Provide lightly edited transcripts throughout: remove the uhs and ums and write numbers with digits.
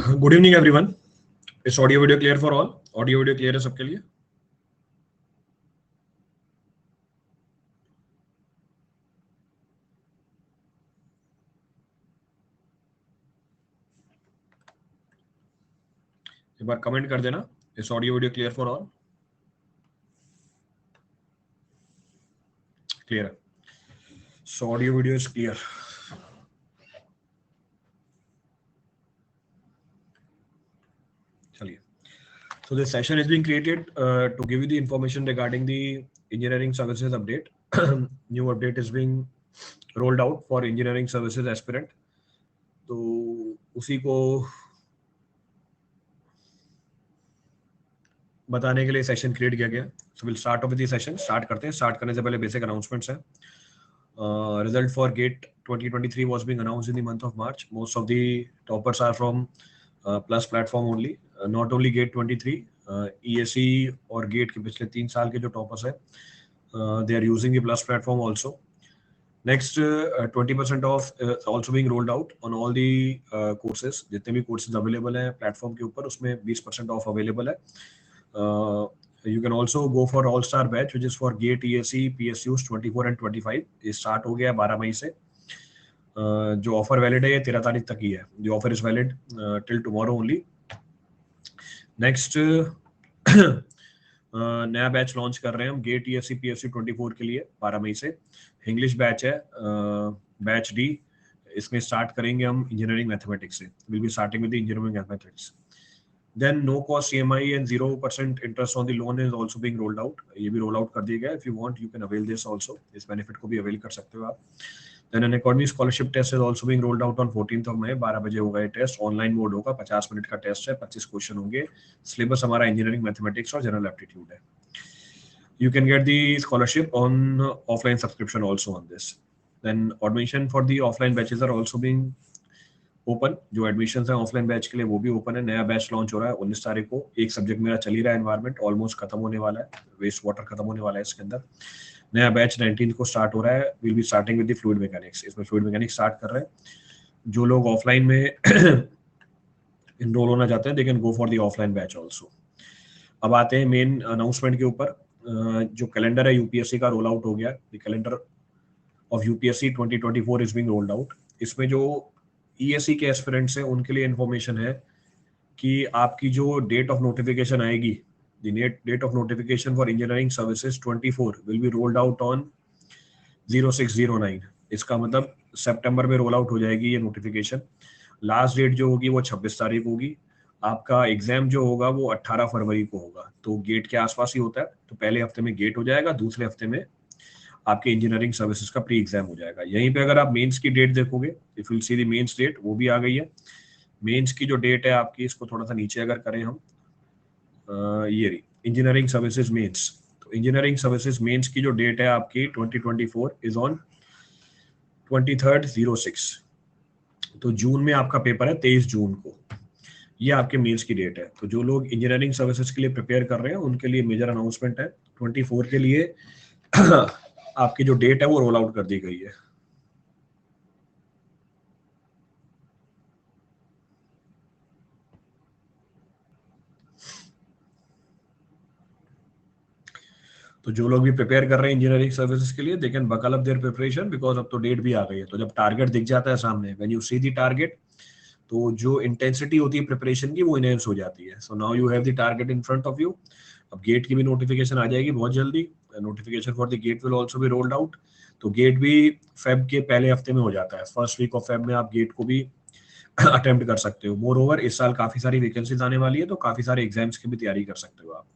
Good evening everyone. Is audio video clear for all? Audio video clear है सबके लिए? एक बार कमेंट कर देना, is audio video clear for all? Clear है, so audio video is clear. चलिए, so this session is being created to give you the information regarding the engineering services update. New update is being rolled out for engineering services aspirant, तो उसी को बताने के लिए session create किया गया। So will start of with the session. Start करते हैं। स्टार्ट करने से पहले बेसिक अनाउंसमेंट्स हैं। Result for GATE 2023 was being announced in the month of March. Most of the toppers are from Plus platform only. Not only GATE 23, ESE और GATE के पिछले 3 साल के जो toppers हैं, they are using the Plus platform also. Next, 20% off also being rolled out on all the courses. जितने भी courses available हैं platform के ऊपर, उसमें 20% off available है। You can also go for All Star Batch, which is for GATE, ESE, PSUs 24 and 25. ये start हो गया 12 मई से। जो ऑफर वैलिड है ये 13 तारीख तक ही है। The offer is valid till tomorrow only. Next, नया बैच लॉन्च कर रहे हैं हम GATE, ESE, PSU 24 के लिए 12 मई से। इंग्लिश बैच है, बैच डी। इसमें स्टार्ट करेंगे हम इंजीनियरिंग मैथमेटिक्स से। Will be starting with engineering mathematics. Then no cost EMI and 0% interest on the loan is also being rolled out. ये भी roll out कर दिया गया है। If you want, you can avail this also. इस benefit को भी avail कर सकते हो आप। Then an academy scholarship test is also being rolled out on 14th of May. 12 बजे होगा ये टेस्ट। ऑनलाइन मोड होगा, 50 मिनट का टेस्ट है, 25 क्वेश्चन होंगे। सिलेबस हमारा इंजीनियरिंग मैथमेटिक्स और जनरल एप्टीट्यूड है। You can get the scholarship on offline subscription also on this. Then admission for the offline batches are also being open. जो admission है offline batch के लिए वो भी ओपन है। नया बैच लॉन्च हो रहा है 19 तारीख को। एक सब्जेक्ट मेरा चल ही रहा है, एनवायरमेंट, ऑलमोस्ट खत्म होने वाला है। वेस्ट वाटर खत्म होने वाला है इसके अंदर। नया बैच 19 को स्टार्ट हो रहा है। Will be starting with the fluid mechanics. इसमें फ्लूइड मैकेनिक्स स्टार्ट कर रहे हैं। जो लोग ऑफलाइन में इनरोल होना चाहते हैं, they can go for the offline batch also. अब आते हैं मेन अनाउंसमेंट के ऊपर। जो कैलेंडर है यूपीएससी का रोल आउट हो गया। The calendar of UPSC 2024 is being rolled out. इसमें जो ESE के एस्पिरेंट्स हैं उनके लिए इंफॉर्मेशन है कि आपकी जो डेट ऑफ नोटिफिकेशन आएगी, the date of notification for engineering services 24 will be rolled out on 0609। इसका मतलब सितंबर में रोल आउट हो जाएगी ये नोटिफिकेशन। लास्ट डेट जो होगी वो 26 तारीख होगी। आपका एग्जाम जो होगा वो 18 फरवरी को होगा। तो गेट के आसपास ही होता है। तो पहले हफ्ते में गेट हो जाएगा, दूसरे हफ्ते में आपके इंजीनियरिंग सर्विसेज का प्री एग्जाम हो जाएगा। यहीं पे अगर आप मेंस की डेट देखोगे, if you see the mains date, वो भी आ गई है। मेंस की जो डेट है आपकी, इसको थोड़ा सा नीचे अगर करें हम, ये रही इंजीनियरिंग सर्विसेज मेंस। तो इंजीनियरिंग सर्विसेज मेंस की जो डेट है आपकी 2024 इज ऑन 23/06। तो जून में आपका पेपर है 23 जून को। ये आपके मेंस की डेट है। तो जो लोग इंजीनियरिंग सर्विसेज के लिए प्रिपेयर कर रहे हैं उनके लिए मेजर अनाउंसमेंट है। 24 के लिए आपकी जो डेट है वो रोल आउट कर दी गई है। तो जो लोग भी प्रिपेयर कर रहे हैं इंजीनियरिंग सर्विसेज के लिए, they can buckle up their preparation, because अब तो डेट भी आ गई है। तो जब टारगेट दिख जाता है सामने, when you see the target, तो जो इंटेंसिटी होती है प्रिपरेशन की वो इनहेंस हो जाती है। So now you have the target in front of you. अब गेट की भी नोटिफिकेशन आ जाएगी बहुत जल्दी। Notification for the GATE will also be rolled out. तो गेट भी फेब के पहले हफ्ते में हो जाता है। फर्स्ट वीक ऑफ फेब में आप गेट को भी अटेम्प्ट कर सकते हो। मोर ओवर इस साल काफी सारी वैकेंसीज आने वाली है, तो काफी सारे एग्जाम्स की भी तैयारी कर सकते हो आप।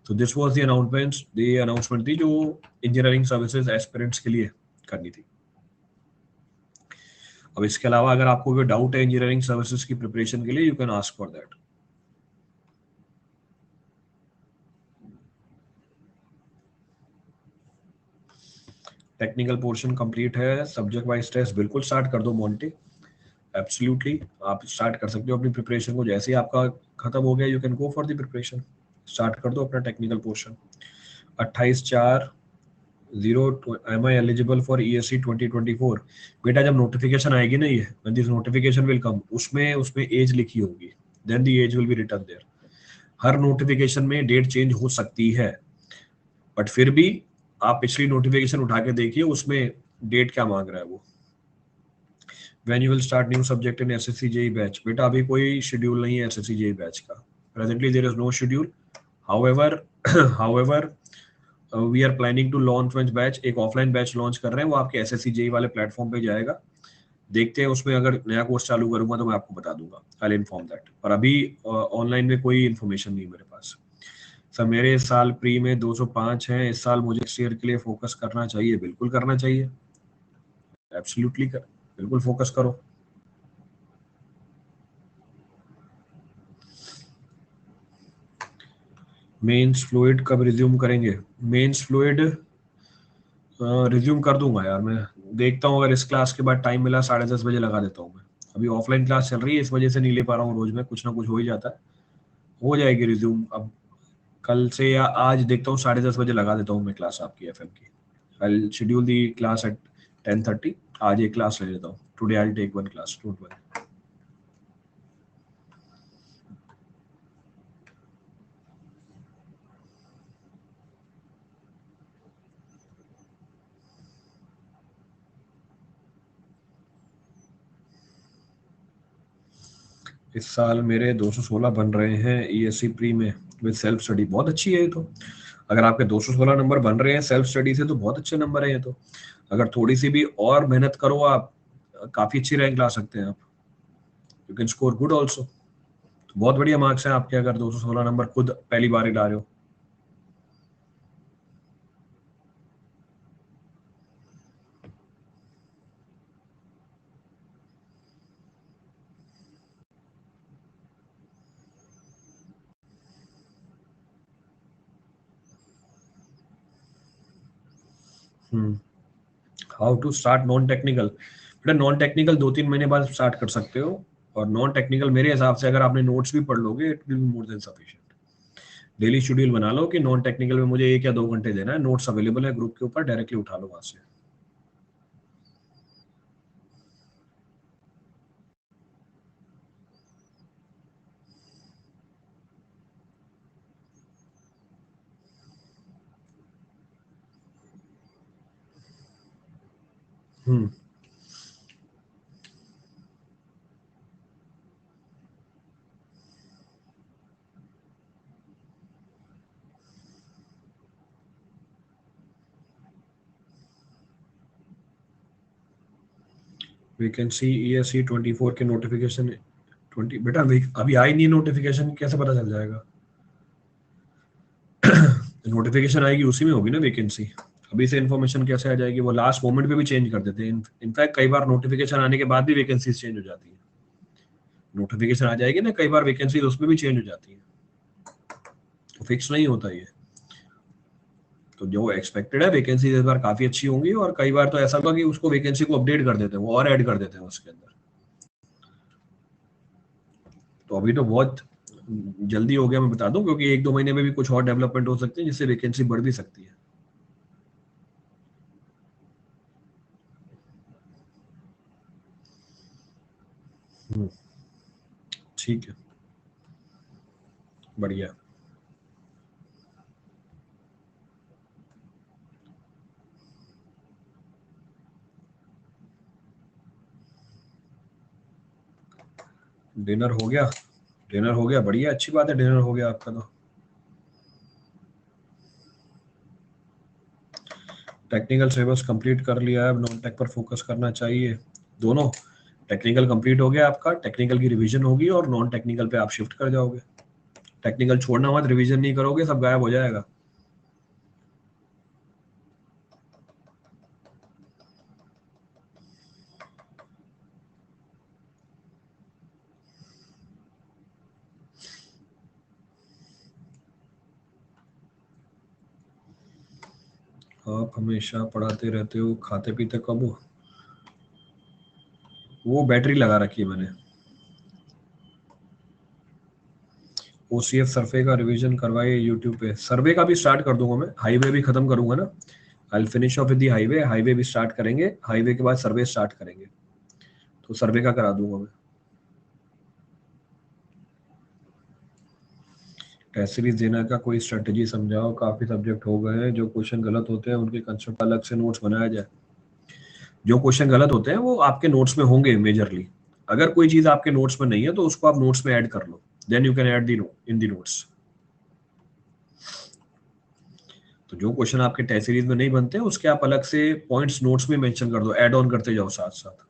तो दिस वाज द अनाउंसमेंट थी जो इंजीनियरिंग सर्विसेज एस्पिरेंट्स के लिए करनी थी। अब इसके अलावा अगर आपको कोई डाउट है इंजीनियरिंग सर्विसेज की प्रिपरेशन के लिए, you can ask for that. Technical portion complete है। सब्जेक्ट वाइज टेस्ट बिल्कुल स्टार्ट कर दो मोंटी। एब्सोल्युटली आप स्टार्ट कर सकते हो अपनी प्रिपरेशन को। जैसे ही आपका खत्म हो गया, you can go for the preparation. Start कर दो अपना technical portion. 28/4 am I eligible for ESE 2024? बेटा जब नोटिफिकेशन आएगी ना, ये when this notification will come, उसमें एज लिखी होगी। then the age will be written there. Her notification में डेट चेंज हो सकती है, बट फिर भी आप पिछली नोटिफिकेशन उठा के देखिए उसमें डेट क्या मांग रहा है वो. When you will start new subject in SSC JEE batch? बेटा अभी कोई शेड्यूल नहीं है SSC JEE बैच का. Presently there is no schedule. However, we are planning to launch one batch. एक ऑफलाइन बैच लॉन्च कर रहे हैं, वो आपके SSC JEE वाले प्लेटफॉर्म पे जाएगा. देखते हैं उसमें अगर नया कोर्स चालू करूंगा तो मैं आपको बता दूंगा. I'll inform that. पर अभी ऑनलाइन में कोई इन्फॉर्मेशन नहीं मेरे पास. सर मेरे साल प्री में 205 हैं, इस साल मुझे नेक्स्ट ईयर के लिए फोकस करना चाहिए. बिल्कुल करना चाहिए, एब्सोल्युटली कर, बिल्कुल फोकस करो. मेंस फ्लूइड कब रिज्यूम करेंगे? मेंस फ्लूइड रिज्यूम कर दूंगा यार. मैं देखता हूँ अगर इस क्लास के बाद टाइम मिला 10:30 बजे लगा देता हूँ. मैं अभी ऑफलाइन क्लास चल रही है, इस वजह से नहीं ले पा रहा हूँ. रोज में कुछ ना कुछ हो ही जाता है. हो जाएगी रिज्यूम अब कल से या आज. देखता हूँ 10:30 बजे लगा देता हूँ मैं क्लास आपकी FM की. I'll schedule the class at 10:30. आज एक क्लास ले लेता हूँ. Today I'll take one class. Don't worry. इस साल मेरे 216 बन रहे हैं ESC प्री में विद सेल्फ स्टडी. बहुत अच्छी है ये तो. अगर आपके 216 नंबर बन रहे हैं सेल्फ स्टडी से तो बहुत अच्छे नंबर है ये तो. अगर थोड़ी सी भी और मेहनत करो आप काफी अच्छी रैंक ला सकते हैं आप. You can score good also. बहुत बढ़िया मार्क्स हैं आपके अगर 216 नंबर खुद पहली बार ही ला रहे हो. How to start non technical? बेटा नॉन टेक्निकल 2-3 महीने बाद स्टार्ट कर सकते हो. और नॉन टेक्निकल मेरे हिसाब से अगर आपने नोट्स भी पढ़ लोगे it will be more than sufficient. Daily schedule बना लो कि नॉन टेक्निकल में मुझे 1 या 2 घंटे देना है. नोट्स अवेलेबल है ग्रुप के ऊपर, डायरेक्टली उठा लो वहां से. वैकेंसी ESC 24 के नोटिफिकेशन 20. बेटा अभी आई नहीं नोटिफिकेशन, कैसे पता चल जाएगा? नोटिफिकेशन आएगी उसी में होगी ना वैकेंसी. अभी से इन्फॉर्मेशन कैसे आ जाएगी? वो लास्ट मोमेंट पे भी चेंज कर देते हैं. इनफैक्ट कई बार नोटिफिकेशन आने के बाद भी वैकेंसीज चेंज हो जाती है. नोटिफिकेशन आ जाएगी ना, कई बार वैकेंसी उसमें भी चेंज हो जाती है. तो फिक्स नहीं होता ये. तो जो एक्सपेक्टेड है वैकेंसी इस बार काफी अच्छी होंगी. और कई बार तो ऐसा होगा कि उसको वैकेंसी को अपडेट कर देते हैं, वो और ऐड कर देते हैं उसके अंदर. तो अभी तो बहुत जल्दी हो गया मैं बता दूं, क्योंकि 1-2 महीने में भी कुछ और डेवलपमेंट हो सकते हैं जिससे वैकेंसी बढ़ भी सकती है. ठीक है, बढ़िया. डिनर हो गया? डिनर हो गया, बढ़िया, अच्छी बात है. डिनर हो गया आपका तो. टेक्निकल सिलेबस कंप्लीट कर लिया है, नॉन टेक पर फोकस करना चाहिए. दोनों. टेक्निकल कंप्लीट हो गया आपका, टेक्निकल की रिवीजन होगी और नॉन टेक्निकल पे आप शिफ्ट कर जाओगे. टेक्निकल छोड़ना मत, रिवीजन नहीं करोगे सब गायब हो जाएगा. आप हमेशा पढ़ाते रहते हो, खाते पीते कब हो? वो बैटरी लगा रखी है मैंने. OCF सर्वे का रिवीजन करवाइए यूट्यूब पे. सर्वे का भी स्टार्ट कर दूंगा मैं, हाईवे भी खत्म करूंगा ना. I finish off with the highway. Highway भी स्टार्ट करेंगे, हाईवे के बाद सर्वे स्टार्ट करेंगे. तो सर्वे का करा दूंगा मैं. टेस्ट सीरीज देने का कोई स्ट्रेटजी समझाओ, काफी सब्जेक्ट हो गए हैं, जो क्वेश्चन गलत होते हैं उनके कंसेप्ट अलग से नोट्स बनाया जाए। जो क्वेश्चन गलत होते हैं वो आपके नोट्स में होंगे मेजरली। अगर कोई चीज आपके नोट्स में नहीं है तो उसको आप नोट्स में ऐड कर लो, then you can add in the notes. तो जो क्वेश्चन आपके टेस्ट सीरीज में नहीं बनते उसके आप अलग से पॉइंट्स नोट्स में मेंशन कर दो, ऐड ऑन करते जाओ साथ साथ।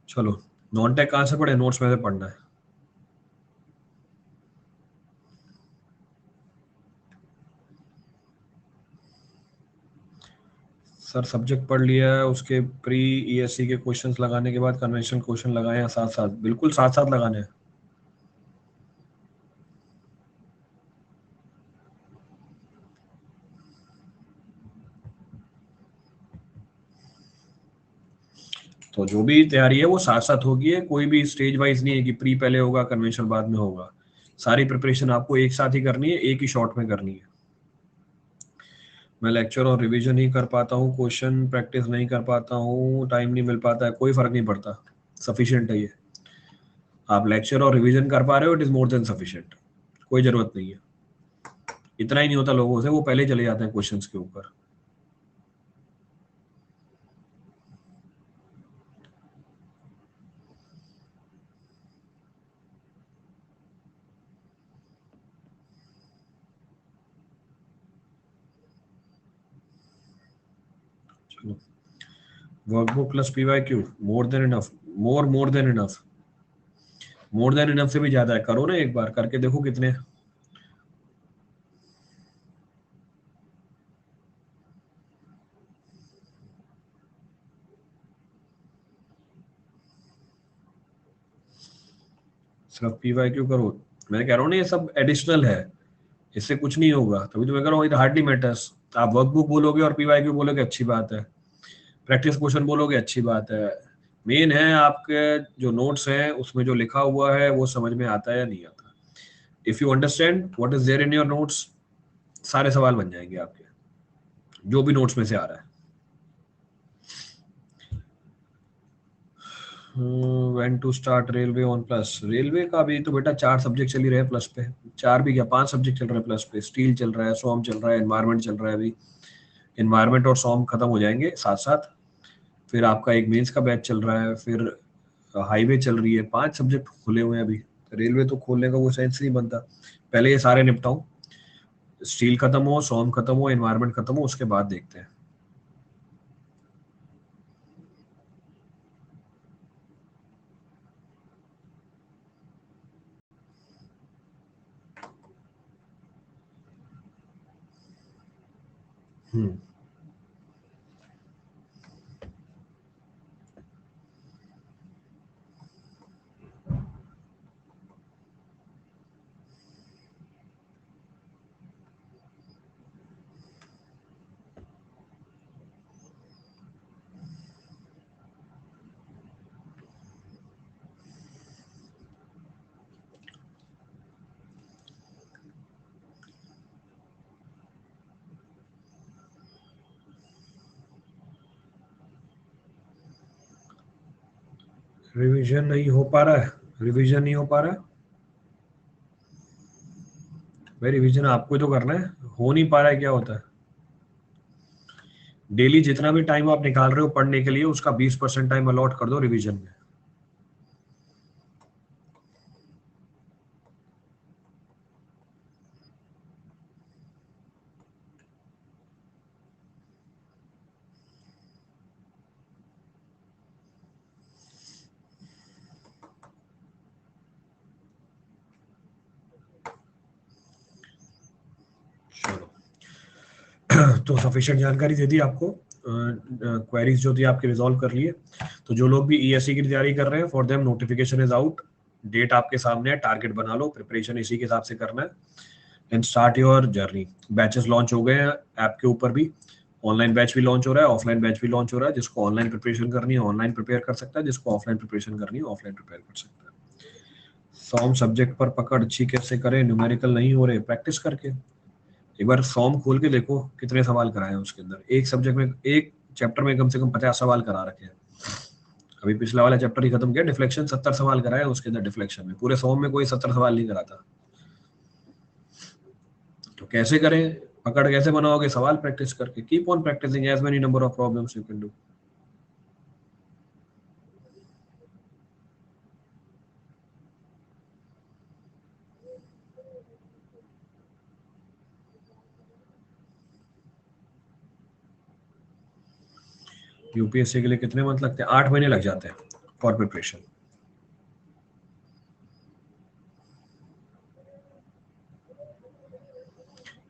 चलो, नॉन टेक कहाँ से पढ़े, नोट्स में से पढ़ना है। सर सब्जेक्ट पढ़ लिया है, उसके प्री ईएससी के क्वेश्चंस लगाने के बाद कन्वेंशनल क्वेश्चन लगाए हैं साथ साथ, बिल्कुल साथ साथ लगाने हैं। तो जो भी तैयारी है वो साथ साथ होगी है, कोई भी स्टेज वाइज नहीं है कि प्री पहले होगा कन्वेंशनल बाद में होगा। सारी प्रिपरेशन आपको एक साथ ही करनी है, एक ही शॉट में करनी है। मैं लेक्चर और रिवीजन ही कर पाता हूँ, क्वेश्चन प्रैक्टिस नहीं कर पाता हूँ, टाइम नहीं मिल पाता है, कोई फर्क नहीं पड़ता, सफिशिएंट है ये। आप लेक्चर और रिवीजन कर पा रहे हो, it is more than sufficient, कोई जरूरत नहीं है। इतना ही नहीं होता लोगों से, वो पहले ही चले जाते हैं क्वेश्चंस के ऊपर। चलो, workbook plus PYQ more than enough, more than enough, more than enough से भी ज्यादा है। करो ना, एक बार करके देखो कितने। सिर्फ पीवाईक्यू करो, मैं कह रहा हूँ ना ये सब एडिशनल है, इससे कुछ नहीं होगा, तभी तो मैं कह रहा हूँ इट हार्डली मैटर्स। आप वर्कबुक बोलोगे और पीवाईक्यू बोलोगे अच्छी बात है, प्रैक्टिस क्वेश्चन बोलोगे अच्छी बात है, मेन है आपके जो नोट्स हैं उसमें जो लिखा हुआ है वो समझ में आता है या नहीं आता। If you understand what is there in your notes, सारे सवाल बन जाएंगे आपके, जो भी नोट्स में से आ रहा है। When to start railway on plus, railway का भी तो बेटा 4 सब्जेक्ट चल ही रहे हैं प्लस पे, 4 भी क्या 5 सब्जेक्ट चल रहे हैं प्लस पे। स्टील चल रहा है, सोम चल रहा है, एनवायरमेंट चल रहा है अभी, एनवायरमेंट और सोम खत्म हो जाएंगे साथ साथ। फिर आपका एक मेंस का बैच चल रहा है, फिर हाईवे चल रही है, 5 सब्जेक्ट खुले हुए हैं अभी। रेलवे तो खोलने का वो सेंस नहीं बनता, पहले ये सारे निपटाऊं, स्टील खत्म हो, सोम खत्म हो, एनवायरमेंट खत्म हो, उसके बाद देखते हैं। हम्म रिवीजन नहीं हो पा रहा है, रिवीजन नहीं हो पा रहा है भाई, रिवीजन आपको ही तो करना है, हो नहीं पा रहा है क्या होता है। डेली जितना भी टाइम आप निकाल रहे हो पढ़ने के लिए उसका 20% टाइम अलॉट कर दो रिवीजन में। चलो तो सफिशिएंट जानकारी दे दी आपको, क्वेरीज जो थी आपके रिजॉल्व कर लिए। तो जो लोग भी ईएससी की तैयारी कर रहे हैं for them notification is out, date आपके सामने है, टारगेट बना लो, प्रिपरेशन इसी के हिसाब से करना है and start your journey. Batches launch हो गए हैं ऐप के ऊपर भी, ऑनलाइन बैच भी लॉन्च हो रहा है, ऑफलाइन बैच भी लॉन्च हो रहा है। जिसको ऑनलाइन प्रिपरेशन करनी है ऑनलाइन प्रिपेयर कर सकता है, जिसको ऑफलाइन प्रिपरेशन करनी है ऑफलाइन प्रिपेयर कर सकता है। सॉम सब्जेक्ट पर पकड़ अच्छी कैसे करें, न्यूमेरिकल नहीं हो रहे, प्रैक्टिस करके। एक बार सॉम खोल के देखो कितने सवाल कराए हैं उसके अंदर, एक सब्जेक्ट में एक चैप्टर में कम से कम 50 सवाल करा रखे हैं। अभी पिछला वाला चैप्टर ही खत्म किया, डिफ्लेक्शन 70 सवाल कराए उसके अंदर। डिफ्लेक्शन में पूरे सॉम में कोई 70 सवाल नहीं कराता। तो कैसे करें, पकड़ कैसे बनाओगे, सवाल प्रैक्टिस करके। Keep on practicing as many number of problems you can do. UPSC के लिए कितने मंथ लगते हैं? 8 महीने लग जाते हैं फॉर प्रिपरेशन।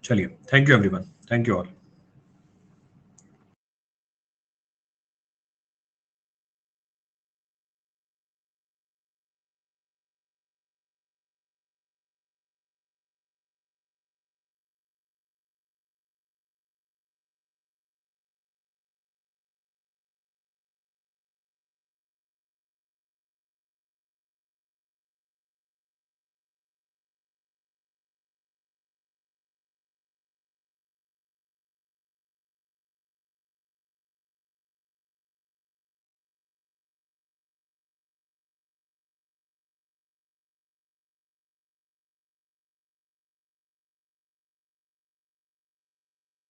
चलिए, thank you everyone, thank you all.